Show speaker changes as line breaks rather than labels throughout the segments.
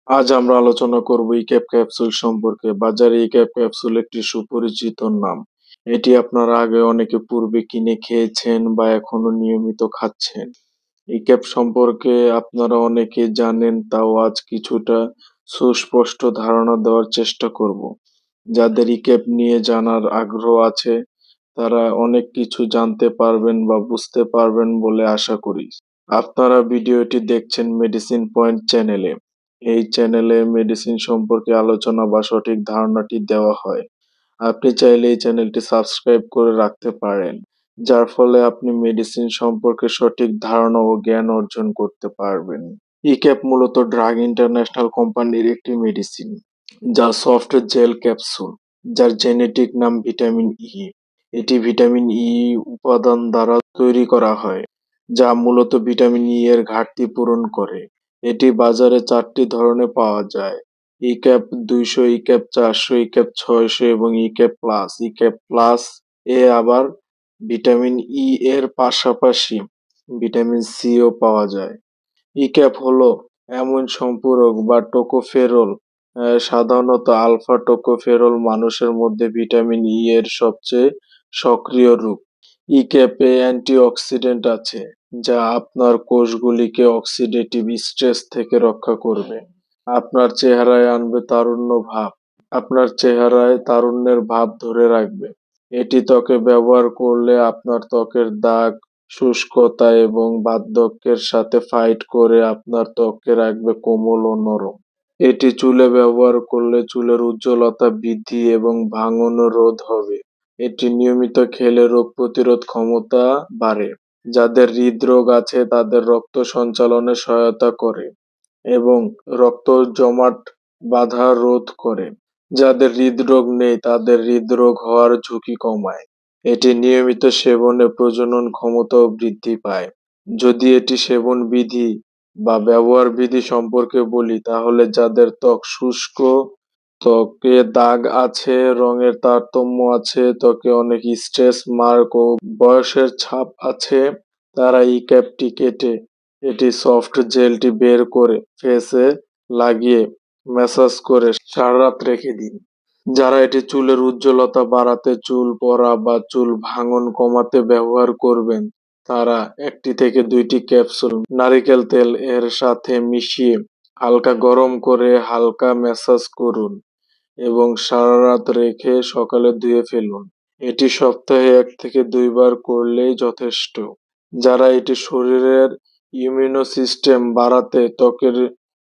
আজ আমরা আলোচনা করব ইক্যাপ ক্যাপসুল সম্পর্কে। বাজারে ইক্যাপ ক্যাপসুল একটি সুপরিচিত নাম। এটি আপনারা আগে অনেকে পূর্বে কিনে খেয়েছেন বা এখনো নিয়মিত খাচ্ছেন। ইক্যাপ সম্পর্কে আপনারা অনেকে জানেন, তাও আজ কিছুটা সুস্পষ্ট ধারণা দেওয়ার চেষ্টা করব। যাদের ইক্যাপ নিয়ে জানার আগ্রহ আছে তারা অনেক কিছু জানতে পারবেন বা বুঝতে পারবেন বলে আশা করি। আপনারা ভিডিওটি দেখছেন মেডিসিন পয়েন্ট চ্যানেলে। এই চ্যানেলে মেডিসিন সম্পর্কে আলোচনা বা সঠিক ধারণাটি দেওয়া হয়। আপনি চাইলে এই চ্যানেলটি সাবস্ক্রাইব করে রাখতে পারেন, যার ফলে আপনি মেডিসিন সম্পর্কে সঠিক ধারণা ও জ্ঞান অর্জন করতে পারবেন। ইক্যাপ মূলত ড্রাগ ইন্টারন্যাশনাল কোম্পানির একটি মেডিসিন, যা সফট জেল ক্যাপসুল, যার জেনেটিক নাম ভিটামিন ই। এটি ভিটামিন ই উপাদান দ্বারা তৈরি করা হয়, যা মূলত ভিটামিন ই এর ঘাটতি পূরণ করে। এটি বাজারে 4টি ধরনে পাওয়া যায়: ইক্যাপ 200, ইক্যাপ 400, ইক্যাপ 600 এবং ইক্যাপ প্লাস। ইক্যাপ প্লাস এ আবার ভিটামিন ই এর পাশাপাশি ভিটামিন সিও পাওয়া যায়। ইক্যাপ হলো এমন সম্পূরক বা টোকোফেরল, সাধারণত আলফা টোকোফেরল মানুষের মধ্যে ভিটামিন ই এর সবচেয়ে সক্রিয় রূপ। ইক্যাপে অ্যান্টিঅক্সিডেন্ট আছে, যা আপনার কোষগুলিকে অক্সিডেটিভ স্ট্রেস থেকে রক্ষা করবে। আপনার চেহারায় আনবে তারুণ্য ভাব। আপনার চেহারায় তারুণ্যের ভাব ধরে রাখবে। এটি ত্বকে ব্যবহার করলে আপনার ত্বকের দাগ, শুষ্কতা এবং বার্ধক্যের সাথে ফাইট করে আপনার ত্বককে রাখবে কোমল ও নরম। এটি চুলে ব্যবহার করলে চুলের উজ্জ্বলতা বৃদ্ধি এবং ভাঙন রোধ হবে। এটি নিয়মিত খেলে রোগ প্রতিরোধ ক্ষমতা বাড়ে। যাদের হৃদরোগ আছে তাদের রক্ত সঞ্চালনে সহায়তা করে এবং রক্ত জমাট বাঁধা রোধ করে। যাদের হৃদরোগ নেই তাদের হৃদরোগ হওয়ার ঝুঁকি কমায়। এটি নিয়মিত সেবনে প্রজনন ক্ষমতাও বৃদ্ধি পায়। যদি এটি সেবন বিধি বা ব্যবহার বিধি সম্পর্কে বলি, তাহলে যাদের ত্বক শুষ্ক, ত্বকে দাগ আছে, রঙের তারতম্য আছে, ত্বকে অনেক স্ট্রেস মার্ক ও বয়সের ছাপ আছে, তারা এই ক্যাপটি কেটে এটি সফট জেলটি বের করে ফেসে লাগিয়ে ম্যাসাজ করে সারা রাত রেখে দিন। যারা এটি চুলের উজ্জ্বলতা বাড়াতে, চুল পড়া বা চুল ভাঙন কমাতে ব্যবহার করবেন, তারা 1টি থেকে 2টি ক্যাপসুল নারিকেল তেল এর সাথে মিশিয়ে হালকা গরম করে হালকা ম্যাসাজ করুন এবং সারা রাত রেখে সকালে ধুয়ে ফেলুন। এটি সপ্তাহে 1 থেকে 2 বার করলেই যথেষ্ট। যারা এটি শরীরের ইমিউনো সিস্টেম বাড়াতে, ত্বকের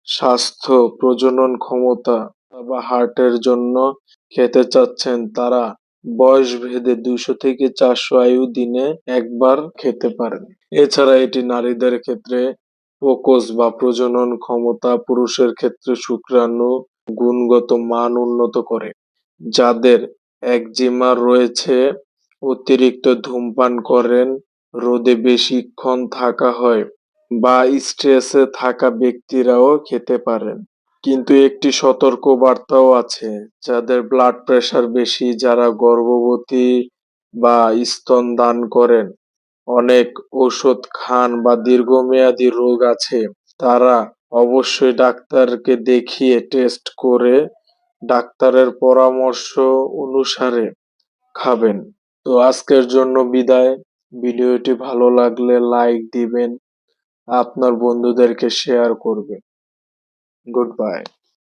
স্বাস্থ্য, প্রজনন ক্ষমতা বা হার্টের জন্য খেতে চাচ্ছেন, তারা বয়স ভেদে 200 থেকে 400 আয়ু দিনে একবার খেতে পারেন। এছাড়া এটি নারীদের ক্ষেত্রে প্রোকোস বা প্রজনন ক্ষমতা, পুরুষের ক্ষেত্রে শুক্রাণু গুণগত মান উন্নত করে। যাদের একজিমা রয়েছে, অতিরিক্ত ধূমপান করেন, রোদে বেশিক্ষণ থাকা হয় বা স্ট্রেসে থাকা ব্যক্তিরাও খেতে পারেন। কিন্তু একটি সতর্কবার্তাও আছে: যাদের ব্লাড প্রেশার বেশি, যারা গর্ভবতী বা স্তনদান করেন, অনেক ওষুধ খান বা দীর্ঘমেয়াদী রোগ আছে, তারা অবশ্যই ডাক্তারকে দেখিয়ে টেস্ট করে ডাক্তারের পরামর্শ অনুসারে খাবেন। তো আজকের জন্য বিদায়। ভিডিওটি ভালো লাগলে লাইক দিবেন, আপনার বন্ধুদেরকে শেয়ার করবেন। Good bye.